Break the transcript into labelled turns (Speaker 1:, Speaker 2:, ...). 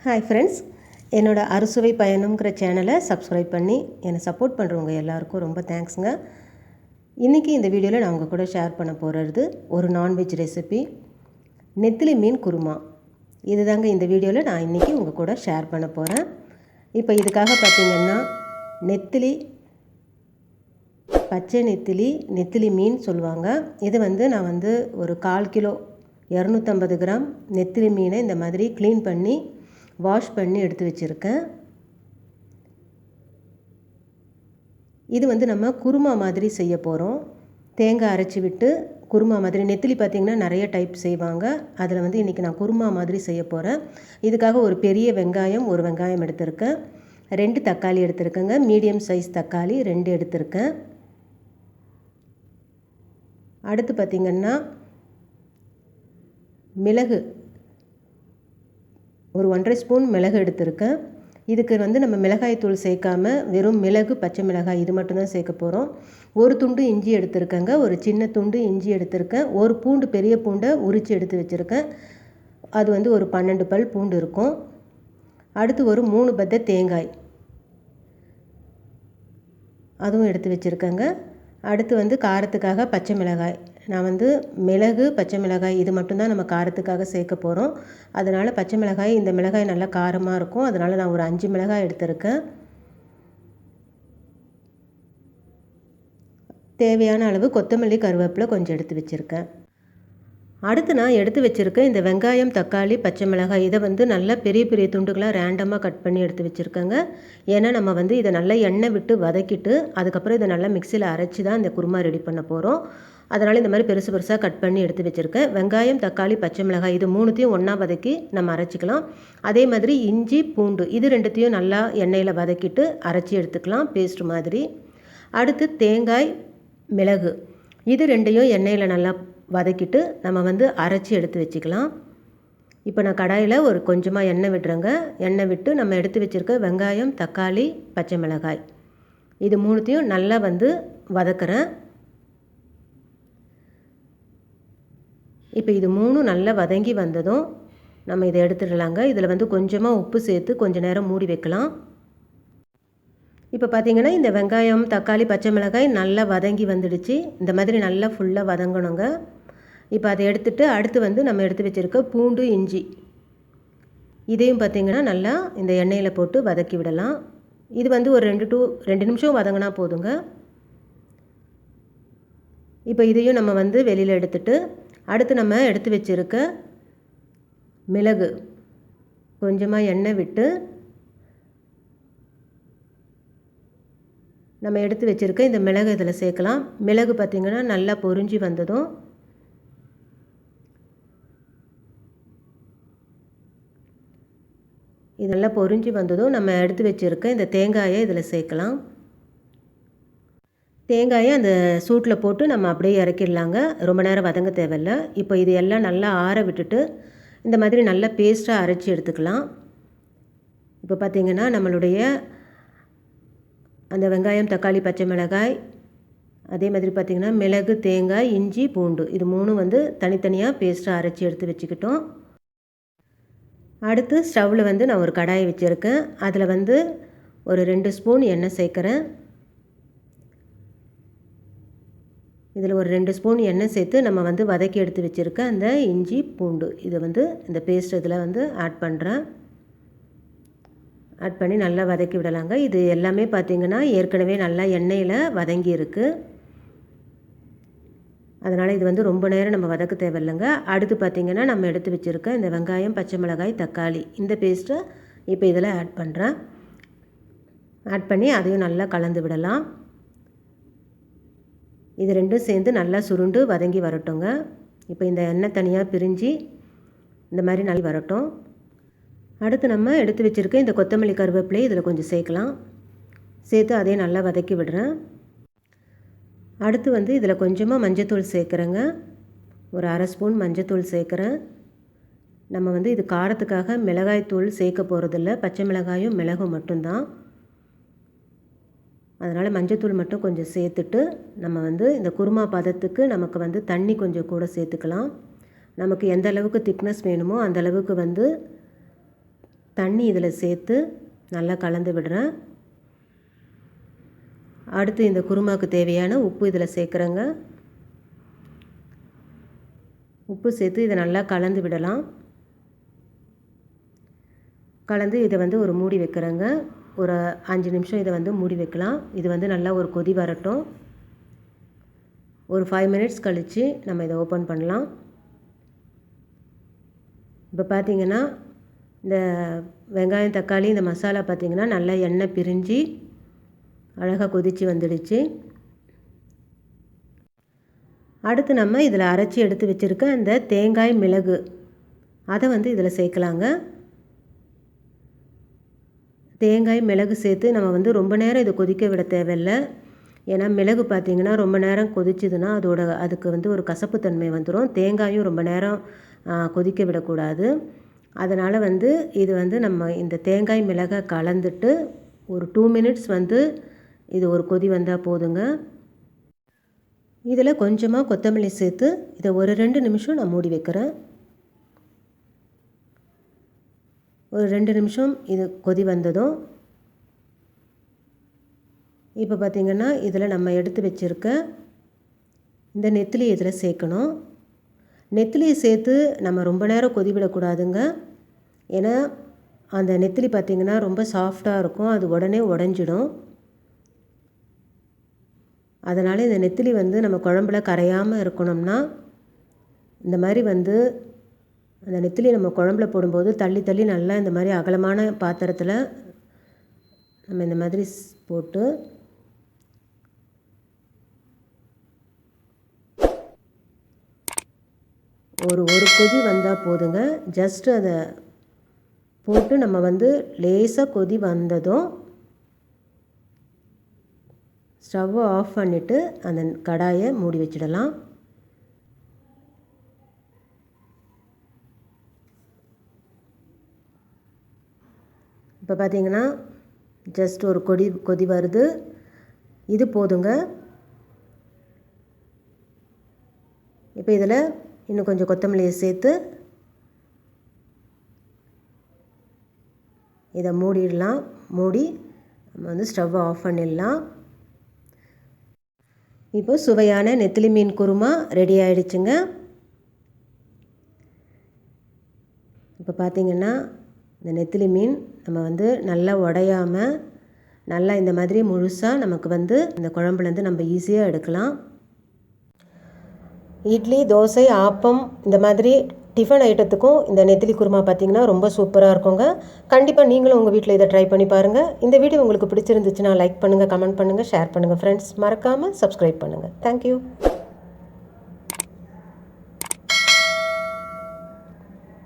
Speaker 1: Hi friends, என்னோட அறுசுவை பயணம்ங்கிற சேனலை சப்ஸ்கிரைப் பண்ணி என்னை சப்போர்ட் பண்ணுறவங்க எல்லாருக்கும் ரொம்ப தேங்க்ஸுங்க. இன்றைக்கி இந்த வீடியோவில் நான் உங்கள் கூட ஷேர் பண்ண போகிறது ஒரு நான்வெஜ் ரெசிபி, நெத்திலி மீன் குருமா. இதுதாங்க இந்த வீடியோவில் நான் இன்றைக்கி உங்கள் கூட ஷேர் பண்ண போகிறேன். இப்போ இதுக்காக பார்த்திங்கன்னா நெத்திலி, பச்சை நெத்திலி, நெத்திலி மீன் சொல்லுவாங்க. இது நான் ஒரு 1/4 கிலோ 250 கிராம் நெத்திலி மீனை இந்த மாதிரி க்ளீன் பண்ணி வாஷ் பண்ணி எடுத்து வச்சுருக்கேன். இது நம்ம குருமா மாதிரி செய்ய போகிறோம். தேங்காய் அரைச்சி விட்டு குருமா மாதிரி. நெத்திலி பார்த்திங்கன்னா நிறைய டைப் செய்வாங்க. அதில் இன்றைக்கி நான் குருமா மாதிரி செய்ய போகிறேன். இதுக்காக ஒரு பெரிய வெங்காயம், ஒரு வெங்காயம் எடுத்திருக்கேன். 2 தக்காளி எடுத்திருக்கேங்க. மீடியம் சைஸ் தக்காளி 2 எடுத்திருக்கேன். அடுத்து பார்த்திங்கன்னா மிளகு, ஒரு 1½ ஸ்பூன் மிளகு எடுத்திருக்கேன். இதுக்கு நம்ம மிளகாய் தூள் சேர்க்காம வெறும் மிளகு, பச்சை மிளகாய் இது மட்டும்தான் சேர்க்க போகிறோம். ஒரு துண்டு இஞ்சி எடுத்திருக்கேங்க. ஒரு சின்ன துண்டு இஞ்சி எடுத்திருக்கேன். ஒரு பூண்டு, பெரிய பூண்டை உரித்து எடுத்து வச்சுருக்கேன். அது ஒரு 12 பல் பூண்டு இருக்கும். அடுத்து ஒரு 3 பத்தை தேங்காய், அதுவும் எடுத்து வச்சுருக்கேங்க. அடுத்து காரத்துக்காக பச்சை மிளகாய். நான் மிளகு, பச்சை மிளகாய் இது மட்டும்தான் நம்ம காரத்துக்காக சேர்க்க போகிறோம். அதனால் பச்சை மிளகாய், இந்த மிளகாய் நல்லா காரமாக இருக்கும். அதனால் நான் ஒரு 5 மிளகாய் எடுத்திருக்கேன். தேவையான அளவு கொத்தமல்லி, கருவேப்பிலை கொஞ்சம் எடுத்து வச்சுருக்கேன். அடுத்து நான் எடுத்து வச்சுருக்கேன் இந்த வெங்காயம், தக்காளி, பச்சை மிளகாய். இதை நல்லா பெரிய பெரிய துண்டுகளாக ரேண்டமாக கட் பண்ணி எடுத்து வச்சுருக்கேங்க. ஏன்னா நம்ம இதை நல்லா எண்ணெய் விட்டு வதக்கிட்டு அதுக்கப்புறம் இதை நல்லா மிக்சியில் அரைச்சி தான் இந்த குருமா ரெடி பண்ண போகிறோம். அதனால் இந்த மாதிரி பெருசு பெருசாக கட் பண்ணி எடுத்து வச்சுருக்கேன். வெங்காயம், தக்காளி, பச்சை மிளகாய் இது 3த்தையும் ஒன்றா வதக்கி நம்ம அரைச்சிக்கலாம். அதே மாதிரி இஞ்சி, பூண்டு இது 2த்தையும் நல்லா எண்ணெயில் வதக்கிட்டு அரைச்சி எடுத்துக்கலாம், பேஸ்ட் மாதிரி. அடுத்து தேங்காய், மிளகு இது 2யும் எண்ணெயில் நல்லா வதக்கிட்டு நம்ம அரைச்சி எடுத்து வச்சுக்கலாம். இப்போ நான் கடாயில் ஒரு கொஞ்சமாக எண்ணெய் விடுறேங்க. எண்ணெய் விட்டு நம்ம எடுத்து வச்சுருக்க வெங்காயம், தக்காளி, பச்சை மிளகாய் இது 3த்தையும் நல்லா வதக்குறேன். இப்போ இது 3 நல்லா வதங்கி வந்ததும் நம்ம இதை எடுத்துடலாங்க. இதில் கொஞ்சமாக உப்பு சேர்த்து கொஞ்சம் நேரம் மூடி வைக்கலாம். இப்போ பார்த்திங்கன்னா இந்த வெங்காயம், தக்காளி, பச்சை மிளகாய் நல்லா வதங்கி வந்துடுச்சு. இந்த மாதிரி நல்லா ஃபுல்லாக வதங்கணுங்க. இப்போ அதை எடுத்துகிட்டு அடுத்து நம்ம எடுத்து வச்சுருக்க பூண்டு, இஞ்சி இதையும் பார்த்திங்கன்னா நல்லா இந்த எண்ணெயில் போட்டு வதக்கி விடலாம். இது ஒரு 2 நிமிஷம் வதங்கினா போதுங்க. இப்போ இதையும் நம்ம வெளியில் எடுத்துட்டு அடுத்து நம்ம எடுத்து வச்சுருக்க மிளகு கொஞ்சமாக எண்ணெய் விட்டு நம்ம எடுத்து வச்சுருக்க இந்த மிளகு இதில் சேர்க்கலாம். மிளகு பார்த்திங்கன்னா நல்லா பொரிஞ்சு வந்ததும் இதெல்லாம் பொரிஞ்சு வந்ததும் நம்ம எடுத்து வச்சுருக்க இந்த தேங்காயை இதில் சேர்க்கலாம். தேங்காயை அந்த சூட்டில் போட்டு நம்ம அப்படியே இறக்கிடலாங்க. ரொம்ப நேரம் வதங்க தேவையில்லை. இப்போ இது எல்லாம் நல்லா ஆற விட்டுட்டு இந்த மாதிரி நல்லா பேஸ்ட்டாக அரைச்சி எடுத்துக்கலாம். இப்போ பார்த்திங்கன்னா நம்மளுடைய அந்த வெங்காயம், தக்காளி, பச்சை மிளகாய் அதே மாதிரி பார்த்திங்கன்னா மிளகு, தேங்காய், இஞ்சி, பூண்டு இது 3 தனித்தனியாக பேஸ்ட்டாக அரைச்சி எடுத்து வச்சுக்கிட்டோம். அடுத்து ஸ்டவ்வில் நான் ஒரு கடாயை வச்சுருக்கேன். அதில் ஒரு 2 ஸ்பூன் எண்ணெய் சேர்க்குறேன். இதில் ஒரு 2 ஸ்பூன் எண்ணெய் சேர்த்து நம்ம வதக்கி எடுத்து வச்சுருக்க அந்த இஞ்சி, பூண்டு இதை இந்த பேஸ்ட் இதில் ஆட் பண்ணுறேன். ஆட் பண்ணி நல்லா வதக்கி விடலாங்க. இது எல்லாமே பார்த்திங்கன்னா ஏற்கனவே நல்லா எண்ணெயில் வதங்கி இருக்குது. அதனால் இது ரொம்ப நேரம் நம்ம வதக்க தேவையில்லைங்க. அடுத்து பார்த்திங்கன்னா நம்ம எடுத்து வச்சுருக்க இந்த வெங்காயம், பச்சை மிளகாய், தக்காளி இந்த பேஸ்ட்டை இப்போ இதில் ஆட் பண்ணுறேன். ஆட் பண்ணி அதையும் நல்லா கலந்து விடலாம். இது 2ம் சேர்ந்து நல்லா சுருண்டு வதங்கி வரட்டுங்க. இப்போ இந்த எண்ணெய் தனியாக பிரிஞ்சு இந்த மாதிரி நல்லா வரட்டும். அடுத்து நம்ம எடுத்து வச்சுருக்க இந்த கொத்தமல்லி, கருவேப்பிலை இதில் கொஞ்சம் சேர்க்கலாம். சேர்த்து அதையும் நல்லா வதக்கி விடுறேன். அடுத்து இதில் கொஞ்சமாக மஞ்சத்தூள் சேர்க்குறேங்க. ஒரு 1/2 ஸ்பூன் மஞ்சத்தூள் சேர்க்குறேன். நம்ம இது காரத்துக்காக மிளகாய் தூள் சேர்க்க போகிறதில்ல, பச்சை மிளகாயும் மிளகும் மட்டும்தான். அதனால் மஞ்சத்தூள் மட்டும் கொஞ்சம் சேர்த்துட்டு நம்ம இந்த குருமா பதத்துக்கு நமக்கு தண்ணி கொஞ்சம் கூட சேர்த்துக்கலாம். நமக்கு எந்த அளவுக்கு திக்னஸ் வேணுமோ அந்த அளவுக்கு தண்ணி இதில் சேர்த்து நல்லா கலந்து விடுறேன். அடுத்து இந்த குருமாவுக்கு தேவையான உப்பு இதில் சேர்க்குறேங்க. உப்பு சேர்த்து இதை நல்லா கலந்து விடலாம். கலந்து இதை ஒரு மூடி வைக்கிறேங்க. ஒரு 5 நிமிஷம் இதை மூடி வைக்கலாம். இது நல்லா ஒரு கொதி வரட்டும். ஒரு 5 மினிட்ஸ் கழித்து நம்ம இதை ஓப்பன் பண்ணலாம். இப்போ பார்த்திங்கன்னா இந்த வெங்காயம் தக்காளி இந்த மசாலா பார்த்திங்கன்னா நல்லா எண்ணெய் பிரிஞ்சு அழகாக கொதித்து வந்துடுச்சு. அடுத்து நம்ம இதில் அரைச்சி எடுத்து வச்சுருக்க அந்த தேங்காய் மிளகு அதை இதில் சேர்க்கலாங்க. தேங்காய் மிளகு சேர்த்து நம்ம ரொம்ப நேரம் இதை கொதிக்க விட தேவையில்லை. ஏன்னா மிளகு பார்த்திங்கன்னா ரொம்ப நேரம் கொதிச்சுதுன்னா அதுக்கு ஒரு கசப்புத்தன்மை வந்துடும். தேங்காயும் ரொம்ப நேரம் கொதிக்க விடக்கூடாது. அதனால் இது நம்ம இந்த தேங்காய் மிளகை கலந்துட்டு ஒரு 2 மினிட்ஸ் இது ஒரு கொதி வந்தால் போதுங்க. இதில் கொஞ்சமாக கொத்தமல்லி சேர்த்து இதை ஒரு 2 நிமிஷம் நான் மூடி வைக்கிறேன். ஒரு 2 நிமிஷம் இது கொதி வந்ததும் இப்போ பார்த்திங்கன்னா இதில் நம்ம எடுத்து வச்சுருக்க இந்த நெத்திலி இதில் சேர்க்கணும். நெத்திலியை சேர்த்து நம்ம ரொம்ப நேரம் கொதி விடக்கூடாதுங்க. ஏன்னா அந்த நெத்திலி பார்த்திங்கன்னா ரொம்ப சாஃப்டாக இருக்கும், அது உடனே உடஞ்சிடும். அதனால் இந்த நெத்திலி நம்ம குழம்புல கரையாமல் இருக்கணும்னா இந்த மாதிரி அந்த நெத்திலி நம்ம குழம்புல போடும்போது தள்ளி தள்ளி நல்லா இந்த மாதிரி அகலமான பாத்திரத்தில் நம்ம இந்த மாதிரி போட்டு ஒரு கொதி வந்தால் போதுங்க. ஜஸ்ட்டு அதை போட்டு நம்ம லேசாக கொதி வந்ததும் ஸ்டவ்வை ஆஃப் பண்ணிவிட்டு அந்த கடாயை மூடி வச்சிடலாம். இப்போ பார்த்திங்கன்னா ஜஸ்ட் ஒரு கொதி வருது. இது போதுங்க. இப்போ இதில் இன்னும் கொஞ்சம் கொத்தமல்லியை சேர்த்து இதை மூடிடலாம். மூடி நம்ம ஸ்டவ்வை ஆஃப் பண்ணிடலாம். இப்போ சுவையான நெத்திலி மீன் குருமா ரெடி ஆகிடுச்சுங்க. இப்போ பார்த்திங்கன்னா இந்த நெத்திலி மீன் நம்ம நல்லா உடையாமல் நல்லா இந்த மாதிரி முழுசாக நமக்கு இந்த குழம்புலேருந்து நம்ம ஈஸியாக எடுக்கலாம். இட்லி, தோசை, ஆப்பம் இந்த மாதிரி டிஃபன் ஐட்டத்துக்கும் இந்த நெத்திலி குருமா பார்த்திங்கன்னா ரொம்ப சூப்பராக இருக்குங்க. கண்டிப்பாக நீங்களும் உங்கள் வீட்டில் இதை ட்ரை பண்ணி பாருங்கள். இந்த வீடியோ உங்களுக்கு பிடிச்சிருந்துச்சுன்னா லைக் பண்ணுங்கள், கமெண்ட் பண்ணுங்கள், ஷேர் பண்ணுங்கள். ஃப்ரெண்ட்ஸ் மறக்காமல் சப்ஸ்கிரைப் பண்ணுங்கள். தேங்க்யூ.